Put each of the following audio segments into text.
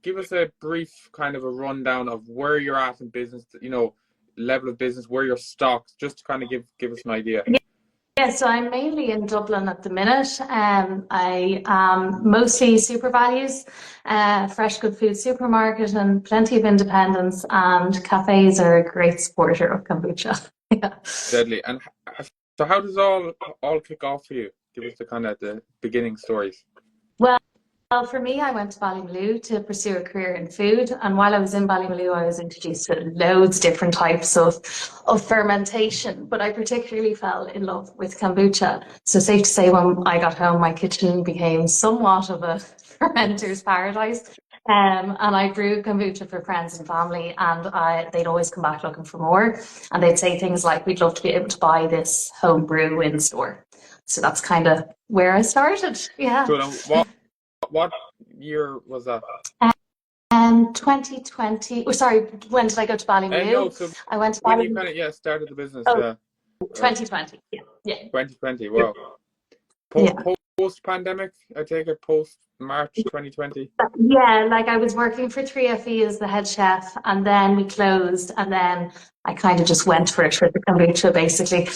give us a brief kind of a rundown of where you're at in business, level of business, where you're stocked, just to kind of give us an idea. Yeah, so I'm mainly in Dublin at the minute. I am mostly Super Values, fresh good food supermarket, and plenty of independents, and cafes are a great supporter of kombucha. Yeah. Deadly. And so how does all kick off for you? Give us the kind of the beginning stories. Well, for me, I went to Ballymaloe to pursue a career in food, and while I was in Ballymaloe, I was introduced to loads of different types of fermentation, but I particularly fell in love with kombucha. So safe to say, when I got home, my kitchen became somewhat of a fermenter's paradise. And I brew kombucha for friends and family, and they'd always come back looking for more, and they'd say things like, "We'd love to be able to buy this home brew in store." So that's kind of where I started. Yeah. Cool. What year was that? 2020. Oh, sorry. When did I go to Ballymaloe? No, so I went to when Ballymaloe. you kind of started the business. Oh, 2020. Yeah. 2020. Wow. Post pandemic, I take it, post March 2020. Yeah, like I was working for 3FE as the head chef, and then we closed, and then I kind of just went for it for the kombucha, basically.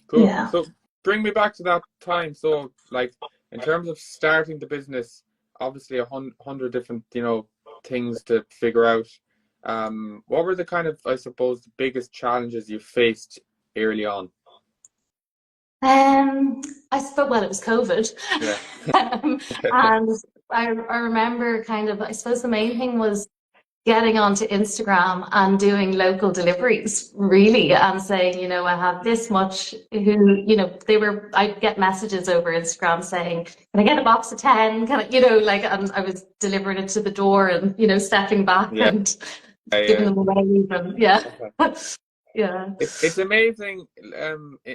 Cool. Yeah. So bring me back to that time. So, like, in terms of starting the business, obviously 100 different, things to figure out. What were the kind of, I suppose, the biggest challenges you faced early on? I suppose, well, it was COVID. Yeah. And I remember I suppose the main thing was getting onto Instagram and doing local deliveries, really, and saying, I have this much, I'd get messages over Instagram saying, "Can I get a box of 10? Can I, and I was delivering it to the door and, stepping back and giving them away even. Yeah. Yeah. It's amazing,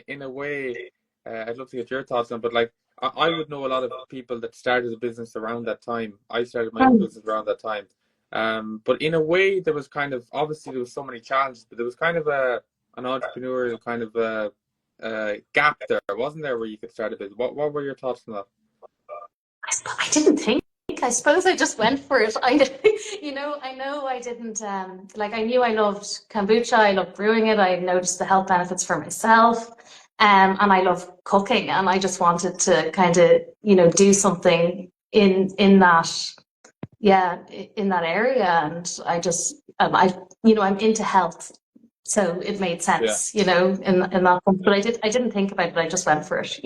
in a way. I'd love to get your thoughts on, but like, I would know a lot of people that started a business around that time. I started my own business around that time. But in a way, there was kind of, obviously there was so many challenges, but there was kind of an entrepreneurial kind of a gap there, wasn't there, where you could start a business? What were your thoughts on that? I didn't think. I suppose I just went for it. I know I didn't, I knew I loved kombucha, I loved brewing it, I noticed the health benefits for myself, and I love cooking, and I just wanted to kind of, do something in that. Yeah, in that area, and I just, I'm into health, so it made sense, in that sense. But I didn't think about it. I just went for it,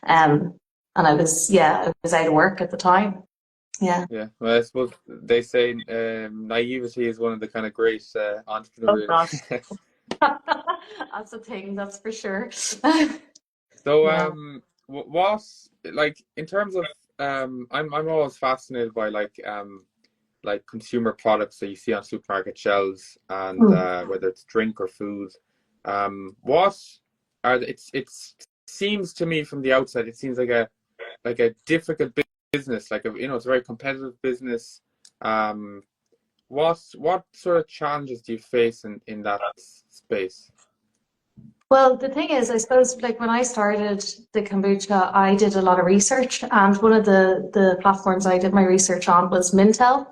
and I was out of work at the time. Yeah. Yeah. Well, I suppose they say naivety is one of the kind of great entrepreneurial. Oh, that's a thing, that's for sure. So, what, like, in terms of, I'm always fascinated by like consumer products that you see on supermarket shelves, and whether it's drink or food. What are it seems to me from the outside, it seems like a difficult business, it's a very competitive business. What sort of challenges do you face in that space? Well, the thing is, I suppose, when I started the kombucha, I did a lot of research, and one of the platforms I did my research on was Mintel.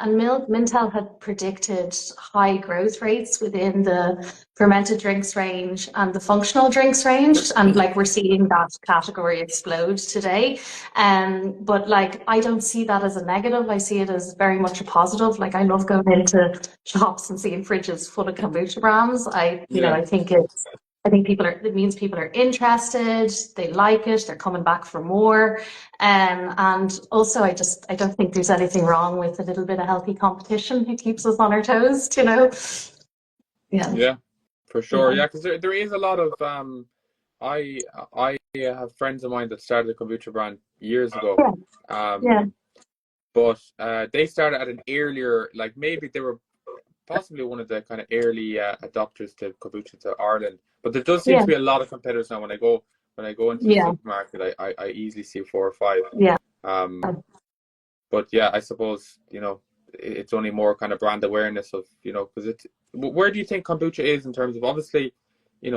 And Mintel had predicted high growth rates within the fermented drinks range and the functional drinks range, and we're seeing that category explode today. But I don't see that as a negative. I see it as very much a positive. I love going into shops and seeing fridges full of kombucha brands. I think it means people are interested, they like it, they're coming back for more. And also I don't think there's anything wrong with a little bit of healthy competition. It keeps us on our toes, Yeah. Yeah, for sure. Yeah, because there is a lot of, I have friends of mine that started a kombucha brand years ago. But they started at an earlier, maybe they were possibly one of the kind of early adopters to kombucha to Ireland. But there does seem to be a lot of competitors now. When I go into the supermarket, I easily see 4 or 5. Yeah. But yeah, I suppose, it's only more kind of brand awareness of, because where do you think kombucha is in terms of, obviously, a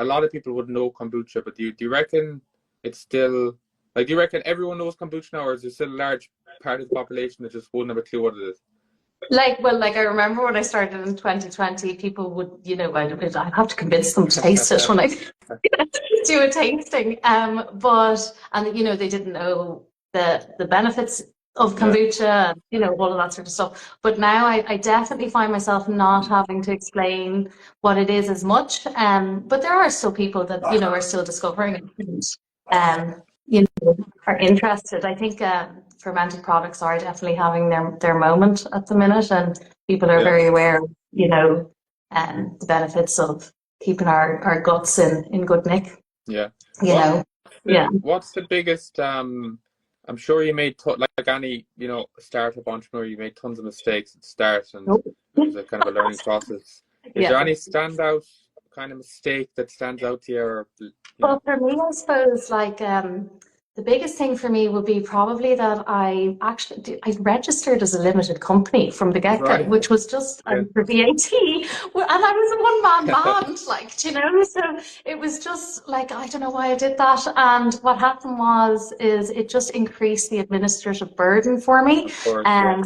lot of people would know kombucha, but do you reckon it's still, Like, do you reckon everyone knows kombucha now, or is there still a large part of the population that just wouldn't have a clue what it is? Like I remember when I started in 2020, people would, I'd have to convince them to taste it when I do a tasting. They didn't know the benefits of Yeah. kombucha, and, all of that sort of stuff. But now I definitely find myself not having to explain what it is as much. But there are still people that, are still discovering it and, are interested. I think fermented products are definitely having their moment at the minute, and people are Yeah. very aware of, the benefits of keeping our guts in good nick. Yeah. Yeah. What's the biggest? I'm sure you made like any startup entrepreneur, you made tons of mistakes at the start, and Nope. it was a kind of a learning process. Is Yeah. there any standout kind of mistake that stands out to you? Or, Well, for me, I suppose the biggest thing for me would be probably that I registered as a limited company from the get-go, Right. which was just Yeah. for VAT, and I was a one-man band, so it was just like, I don't know why I did that. And what happened is it just increased the administrative burden for me. Of course. And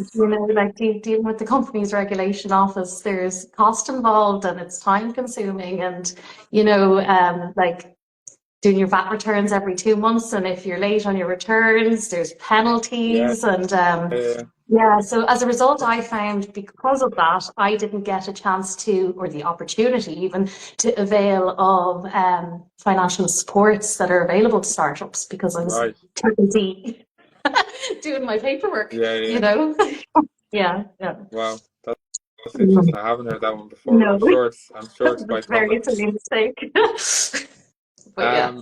like dealing with the company's regulation office, there's cost involved and it's time consuming, and like doing your VAT returns every 2 months, and if you're late on your returns, there's penalties. Yeah. And so as a result, I found because of that, I didn't get a chance to, or the opportunity even, to avail of financial supports that are available to startups, because I was too busy doing my paperwork. Yeah. Yeah. Wow. That's interesting. I haven't heard that one before, but No, I'm sure it's quite very common. silly mistake. But yeah.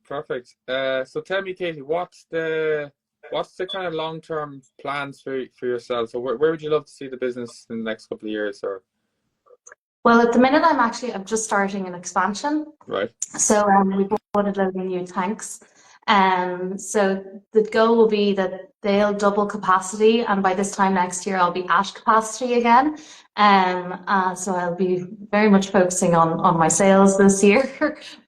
Perfect. So tell me, Katie, what's the kind of long-term plans for yourself? So where would you love to see the business in the next couple of years? Or Well, at the minute, I'm just starting an expansion. right. So we bought a load of new tanks. So the goal will be that they'll double capacity, and by this time next year, I'll be at capacity again. So I'll be very much focusing on my sales this year,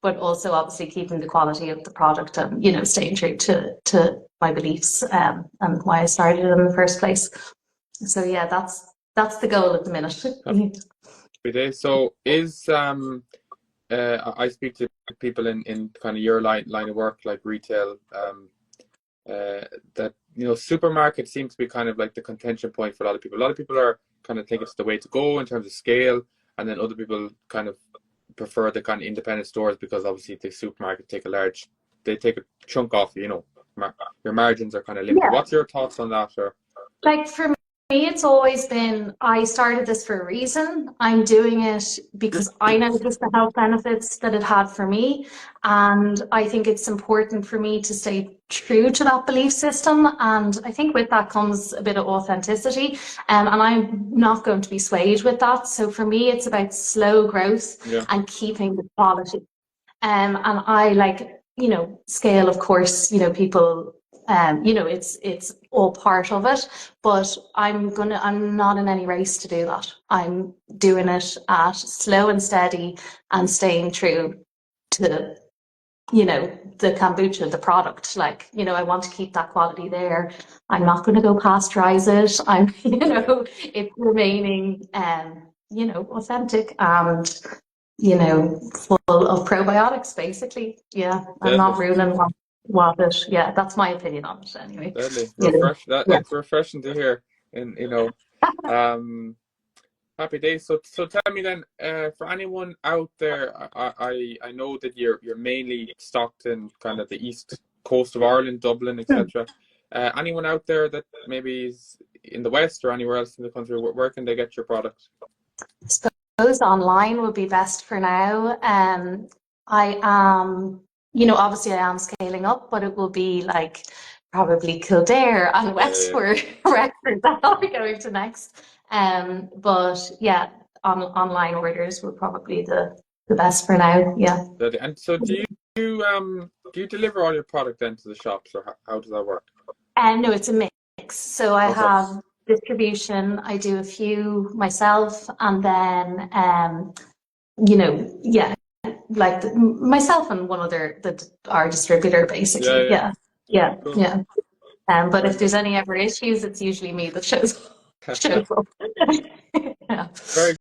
but also obviously keeping the quality of the product and staying true to my beliefs and why I started in the first place. So yeah, that's the goal at the minute. So is I speak to people in kind of your line of work, like retail, that supermarkets seem to be kind of like the contention point for a lot of people. A lot of people are kind of think it's the way to go in terms of scale, and then other people kind of prefer the kind of independent stores because obviously the supermarket take a chunk off, your margins are kind of limited. Yeah. What's your thoughts on that? Or like for me, it's always been, I started this for a reason. I'm doing it because I noticed the health benefits that it had for me. And I think it's important for me to stay true to that belief system. And I think with that comes a bit of authenticity. And I'm not going to be swayed with that. So for me, it's about slow growth and keeping the quality. And I scale, of course, people, it's all part of it, but I'm not in any race to do that. I'm doing it at slow and steady and staying true to, the kombucha, the product. I want to keep that quality there. I'm not going to go pasteurize it. It's remaining, authentic and, full of probiotics, basically. Yeah, I'm not ruining that's my opinion on it anyway. Deadly. It's refreshing to hear. And happy days. So tell me then, for anyone out there, I know that you're mainly stocked in kind of the east coast of Ireland, Dublin, etc. Anyone out there that maybe is in the west or anywhere else in the country, where can they get your product? Suppose online would be best for now. I am, obviously I am scaling up, but it will be like probably Kildare and Wexford records that I'll be going to next. But yeah, online orders were probably the best for now. Yeah. And so do you deliver all your product then to the shops, or how does that work? No, it's a mix. So I have distribution. I do a few myself, and then like myself and one other our distributor, basically. Yeah. Yeah, Cool. yeah. But Very if good. there's any ever issues, it's usually me that shows up. Yeah. Very